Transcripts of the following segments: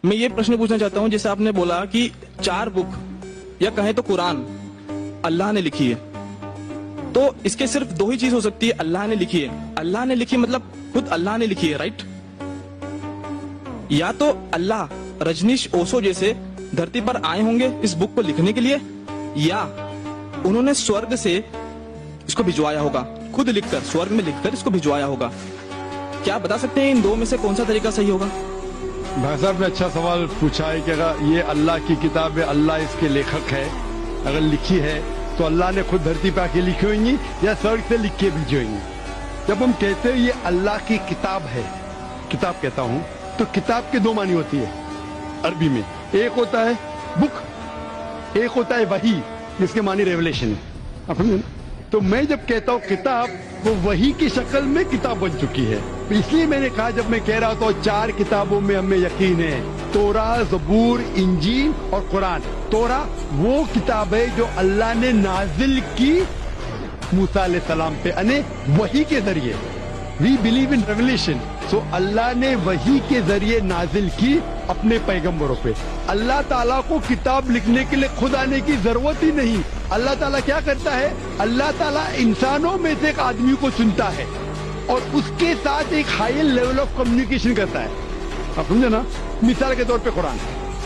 میں یہ پرشن پوچھنا چاہتا ہوں، جیسے آپ نے بولا کہ 4 بک یا کہیں تو قرآن اللہ نے لکھی ہے، تو اس کے صرف 2 ہی چیز ہو سکتی ہے، اللہ نے لکھی ہے. اللہ نے لکھی مطلب خود اللہ نے لکھی ہے، رائٹ؟ یا تو اللہ رجنیش اوسو جیسے دھرتی پر آئے ہوں گے اس بک کو لکھنے کے لیے، یا انہوں نے سورگ سے اس کو بھجوایا ہوگا، خود لکھ کر سورگ میں لکھ کر اس کو بھجوایا ہوگا. کیا بتا سکتے ہیں ان 2 میں سے کون سا طریقہ صحیح ہوگا؟ بھائی صاحب نے اچھا سوال پوچھا ہے کہ اگر یہ اللہ کی کتاب ہے، اللہ اس کے لیکھک ہے، اگر لکھی ہے تو اللہ نے خود دھرتی پہ آ کے لکھی ہوئیں گی یا سرگ سے لکھ کے بھیجی ہوئیں گی؟ جب ہم کہتے ہیں یہ اللہ کی کتاب ہے، کتاب کہتا ہوں، تو کتاب کے 2 معنی ہوتی ہے عربی میں. ایک ہوتا ہے بک، ایک ہوتا ہے وحی، جس کے معنی ریولیشن ہے. آپ سمجھے نا؟ تو میں جب کہتا ہوں کتاب، وہ وحی کی شکل میں کتاب بن چکی ہے. اس لیے میں نے کہا، جب میں کہہ رہا تھا 4 کتابوں میں ہمیں یقین ہے، توراہ، زبور، انجیل اور قرآن. توراہ وہ کتاب ہے جو اللہ نے نازل کی موسیٰ علیہ السلام پہ، یعنی وحی کے ذریعے. We believe in revelation. سو اللہ نے وحی کے ذریعے نازل کی اپنے پیغمبروں پہ. اللہ تعالیٰ کو کتاب لکھنے کے لیے خود آنے کی ضرورت ہی نہیں. اللہ تعالیٰ کیا کرتا ہے؟ اللہ تعالیٰ انسانوں میں سے ایک آدمی کو چنتا ہے اور اس کے ساتھ ایک ہائی لیول آف کمیونیکیشن کرتا ہے. آپ سمجھے نا؟ مثال کے طور پہ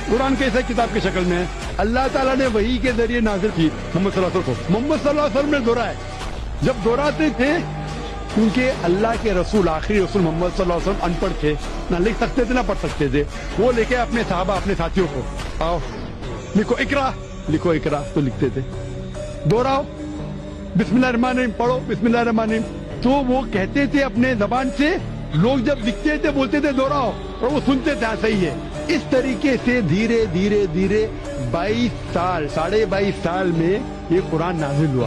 قرآن کیسے کتاب کی شکل میں ہے؟ اللہ تعالیٰ نے وحی کے ذریعے نازل کی محمد صلی اللہ علیہ وسلم کو. محمد صلی اللہ علیہ وسلم نے دورہ ہے. جب دوہراتے تھے، کیونکہ اللہ کے رسول، آخری رسول محمد صلی اللہ علیہ وسلم ان پڑھ تھے، نہ لکھ سکتے تھے نہ پڑھ سکتے تھے. وہ لے کے اپنے صحابہ، اپنے ساتھیوں کو، آؤ لکھو اقرا، لکھو اقرا، تو لکھتے تھے. دوہراؤ، بسم اللہ الرحمن الرحیم پڑھو، بسم اللہ الرحمن الرحیم. تو وہ کہتے تھے اپنے زبان سے، لوگ جب لکھتے تھے بولتے تھے دوہراؤ، اور وہ سنتے تھے. صحیح ہے. اس طریقے سے دھیرے دھیرے 22 سال، 22.5 سال میں یہ قرآن نازل ہوا.